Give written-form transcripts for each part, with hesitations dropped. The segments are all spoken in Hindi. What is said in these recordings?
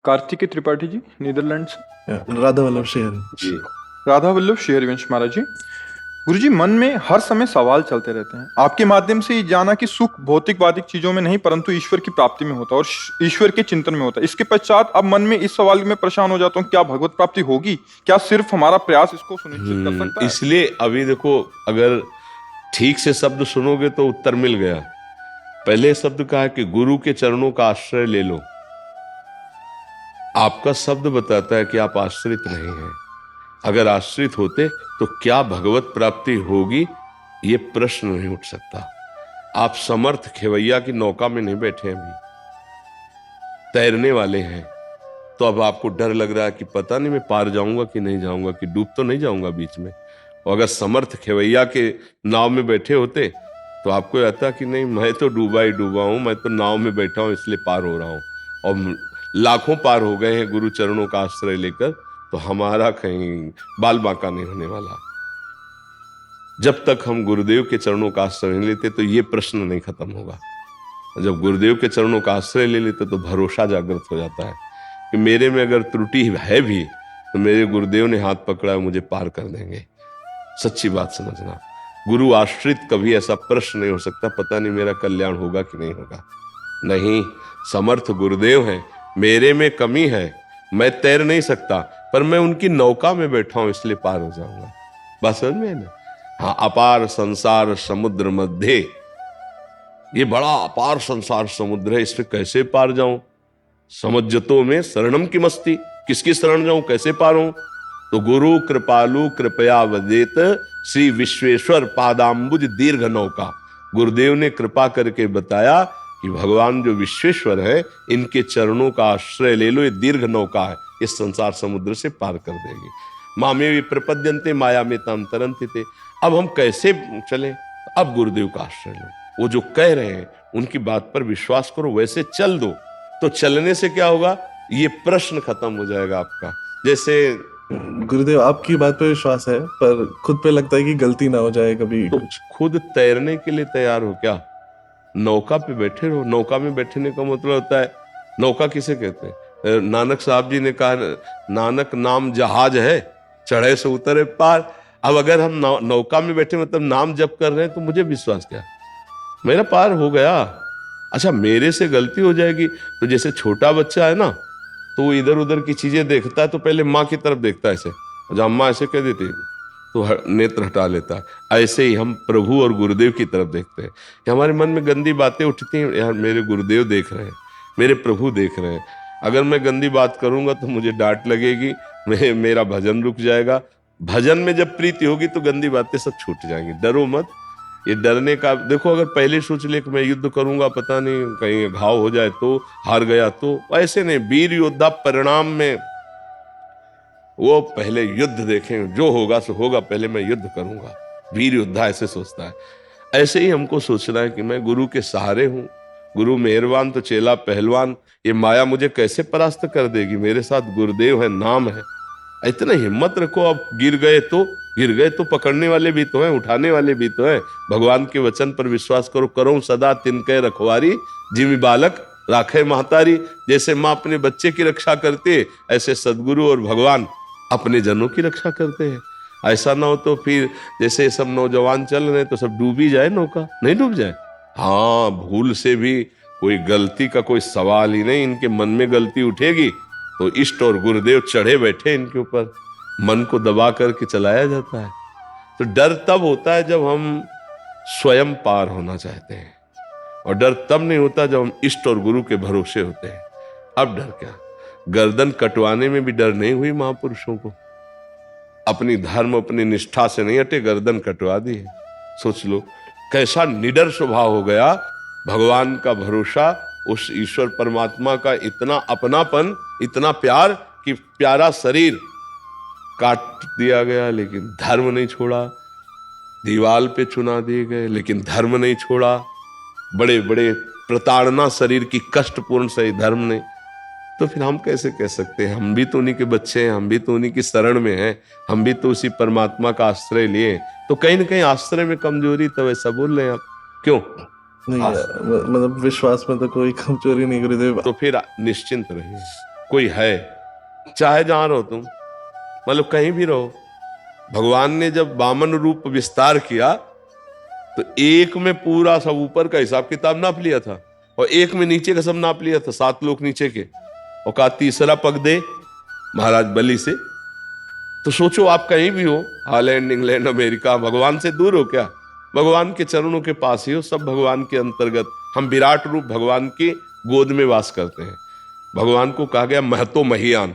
कार्तिकेय त्रिपाठी जी, नीदरलैंड से। राधा वल्लभ शेर जी, राधा वल्लभ शेरवंश महाराज जी। गुरुजी, मन में हर समय सवाल चलते रहते हैं। आपके माध्यम से ये जाना कि सुख भौतिकवादी चीजों में नहीं परंतु ईश्वर की प्राप्ति में होता है और ईश्वर के चिंतन में होता है। इसके पश्चात अब मन में इस सवाल में परेशान हो जाता हूँ, क्या भगवत प्राप्ति होगी? क्या सिर्फ हमारा प्रयास इसको सुनिश्चित कर सकता है? इसलिए अभी देखो, अगर ठीक से शब्द सुनोगे तो उत्तर मिल गया। पहले शब्द कहा कि गुरु के चरणों का आश्रय ले लो। आपका शब्द बताता है कि आप आश्रित नहीं हैं। अगर आश्रित होते तो क्या भगवत प्राप्ति होगी, ये प्रश्न नहीं उठ सकता। आप समर्थ खेवैया की नौका में नहीं बैठे, अभी तैरने वाले हैं। तो अब आपको डर लग रहा है कि पता नहीं मैं पार जाऊंगा कि नहीं जाऊंगा, कि डूब तो नहीं जाऊंगा बीच में। और अगर समर्थ खेवैया के नाव में बैठे होते तो आपको रहता कि नहीं, मैं तो डूबा ही डूबा हूं, मैं तो नाव में बैठा हूं इसलिए पार हो रहा हूं। और लाखों पार हो गए हैं गुरु चरणों का आश्रय लेकर, तो हमारा कहीं बाल बांका नहीं होने वाला। जब तक हम गुरुदेव के चरणों का आश्रय नहीं लेते तो ये प्रश्न नहीं खत्म होगा। जब गुरुदेव के चरणों का आश्रय ले लेते तो भरोसा जागृत हो जाता है कि मेरे में अगर त्रुटि है भी तो मेरे गुरुदेव ने हाथ पकड़ा है, मुझे पार कर देंगे। सच्ची बात समझना, गुरु आश्रित कभी ऐसा प्रश्न नहीं हो सकता पता नहीं मेरा कल्याण होगा कि नहीं होगा। नहीं, समर्थ गुरुदेव हैं, मेरे में कमी है, मैं तैर नहीं सकता, पर मैं उनकी नौका में बैठा हूं इसलिए पार हो जाऊंगा। बस समझ में ना? हाँ, अपार संसार समुद्र मध्य, ये बड़ा अपार संसार समुद्र है, इसमें कैसे पार जाऊं? समझतो में शरणम की मस्ती, किसकी शरण जाऊं, कैसे पार हूं? तो गुरु कृपालु कृपया वदेत श्री विश्वेश्वर पादाम्बुज दीर्घ नौका। गुरुदेव ने कृपा करके बताया कि भगवान जो विश्वेश्वर है, इनके चरणों का आश्रय ले लो, ये दीर्घ नौका है, इस संसार समुद्र से पार कर देगी। मामे भी प्रपद्यंते माया में ताम तरंते थे। अब हम कैसे चलें? अब गुरुदेव का आश्रय लो। वो जो कह रहे हैं उनकी बात पर विश्वास करो, वैसे चल दो। तो चलने से क्या होगा, ये प्रश्न खत्म हो जाएगा आपका। जैसे गुरुदेव आपकी बात पे विश्वास है, पर खुद पे लगता है कि गलती ना हो जाए कभी तो कुछ। खुद तैरने के लिए तैयार हो क्या? नौका पे बैठे रहो। नौका में बैठने का मतलब होता है, नौका किसे कहते हैं? नानक साहब जी ने कहा, नानक नाम जहाज है, चढ़े से उतरे पार। अब अगर हम नौका में बैठे मतलब नाम जप कर रहे हैं, तो मुझे विश्वास क्या, मेरा पार हो गया। अच्छा, मेरे से गलती हो जाएगी तो जैसे छोटा बच्चा है ना, तो वो इधर उधर की चीजें देखता है तो पहले माँ की तरफ देखता है ऐसे, जब अम्मा ऐसे कह देती तो नेत्र हटा लेता है। ऐसे ही हम प्रभु और गुरुदेव की तरफ देखते हैं कि हमारे मन में गंदी बातें उठती हैं, यार मेरे गुरुदेव देख रहे हैं, मेरे प्रभु देख रहे हैं। अगर मैं गंदी बात करूंगा तो मुझे डांट लगेगी, मेरा भजन रुक जाएगा। भजन में जब प्रीति होगी तो गंदी बातें सब छूट जाएंगी। डरो मत। ये डरने का देखो, अगर पहले सोच ले कि मैं युद्ध करूंगा, पता नहीं कहीं घाव हो जाए तो, हार गया तो, ऐसे नहीं। वीर योद्धा परिणाम में वो पहले युद्ध देखें, जो होगा सो होगा, पहले मैं युद्ध करूंगा। वीर योद्धा ऐसे सोचता है। ऐसे ही हमको सोचना है कि मैं गुरु के सहारे हूं, गुरु मेहरबान तो चेला पहलवान। ये माया मुझे कैसे परास्त कर देगी? मेरे साथ गुरुदेव है, नाम है। इतना हिम्मत रखो। अब गिर गए तो पकड़ने वाले भी तो हैं, उठाने वाले भी तो हैं। भगवान के वचन पर विश्वास करो, करो सदा तिनके रखवारी, जिमि बालक राखे महतारी। जैसे माँ अपने बच्चे की रक्षा करते है, ऐसे सदगुरु और भगवान अपने जनों की रक्षा करते हैं। ऐसा ना हो तो फिर जैसे सब नौजवान चल रहे हैं तो सब डूब ही जाए, नौका नहीं डूब जाए। हाँ, भूल से भी कोई गलती का कोई सवाल ही नहीं। इनके मन में गलती उठेगी तो इष्ट और गुरुदेव चढ़े बैठे इनके ऊपर, मन को दबा करके चलाया जाता है। तो डर तब होता है जब हम स्वयं पार होना चाहते हैं, और डर तब नहीं होता जब हम इष्ट और गुरु के भरोसे होते हैं। अब डर क्या? गर्दन कटवाने में भी डर नहीं हुई महापुरुषों को। अपनी धर्म अपनी निष्ठा से नहीं हटे, गर्दन कटवा दी है। सोच लो कैसा निडर स्वभाव हो गया। भगवान का भरोसा, उस ईश्वर परमात्मा का इतना अपनापन, इतना प्यार कि प्यारा शरीर काट दिया गया लेकिन धर्म नहीं छोड़ा। दीवाल पे चुना दिए गए लेकिन धर्म नहीं छोड़ा। बड़े बड़े प्रताड़ना शरीर की कष्टपूर्ण सही, धर्म नहीं। तो फिर हम कैसे कह सकते हैं? हम भी तो उन्हीं के बच्चे हैं, हम भी तो उन्हीं की शरण में हैं, हम भी तो उसी परमात्मा का आश्रय लिए। तो कहीं ना कहीं आश्रय में कमजोरी, तो ऐसा बोल रहे हैं आप क्यों? नहीं, मतलब विश्वास में तो कोई कमजोरी नहीं गुरुदेव। तो फिर निश्चिंत रहिए, कोई है, चाहे जहां रहो तुम, मतलब कहीं भी रहो। भगवान ने जब वामन रूप विस्तार किया तो एक में पूरा सब ऊपर का हिसाब किताब नाप लिया था और एक में नीचे का सब नाप लिया था, 7 लोग नीचे के, और कहा तीसरा पग दे महाराज बलि से। तो सोचो आप कहीं भी हो, हॉलैंड, इंग्लैंड, अमेरिका, भगवान से दूर हो क्या? भगवान के चरणों के पास ही हो, सब भगवान के अंतर्गत। हम विराट रूप भगवान की गोद में वास करते हैं। भगवान को कहा गया महतो महियान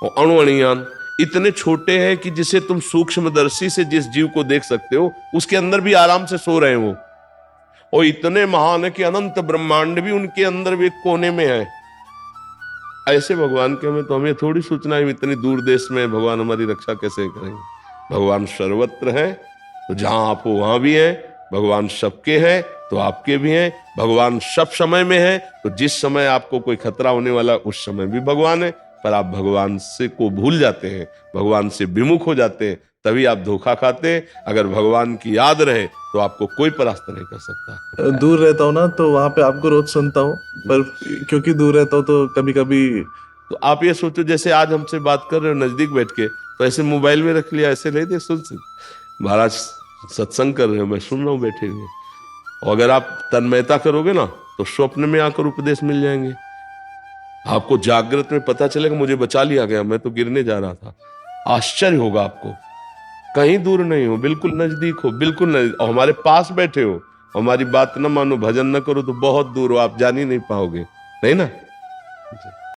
और अणुअणियान, इतने छोटे हैं कि जिसे तुम सूक्ष्मदर्शी से जिस जीव को देख सकते हो उसके अंदर भी आराम से सो रहे हैं वो, और इतने महान है कि अनंत ब्रह्मांड भी उनके अंदर भी एक कोने में है। ऐसे भगवान के हमें तो हमें थोड़ी सोचना है इतनी दूर देश में भगवान हमारी रक्षा कैसे करेंगे। भगवान सर्वत्र है, तो जहां आप हो वहां भी है। भगवान सबके हैं तो आपके भी हैं। भगवान सब समय में है, तो जिस समय आपको कोई खतरा होने वाला उस समय भी भगवान है। पर आप भगवान से को भूल जाते हैं, भगवान से विमुख हो जाते हैं, तभी आप धोखा खाते हैं। अगर भगवान की याद रहे तो आपको कोई परास्त नहीं कर सकता। दूर रहता हूँ ना तो वहां पे आपको रोज सुनता हूँ, पर क्योंकि दूर रहता हूँ तो कभी कभी तो आप ये सोचो जैसे आज हमसे बात कर रहे हो नजदीक बैठ के, तो ऐसे मोबाइल में रख लिया, ऐसे नहीं दे सुन महाराज सत्संग कर रहे हो, मैं सुन रहा हूँ बैठे हुए। और अगर आप तन्मयता करोगे ना तो स्वप्न में आकर उपदेश मिल जाएंगे। आपको जागृत में पता चलेगा मुझे बचा लिया गया, मैं तो गिरने जा रहा था। आश्चर्य होगा आपको। कहीं दूर नहीं हो, बिल्कुल नजदीक हो, बिल्कुल नजदीक, और हमारे पास बैठे हो। हमारी बात न मानो, भजन न करो तो बहुत दूर हो, आप जान ही नहीं पाओगे, नहीं ना।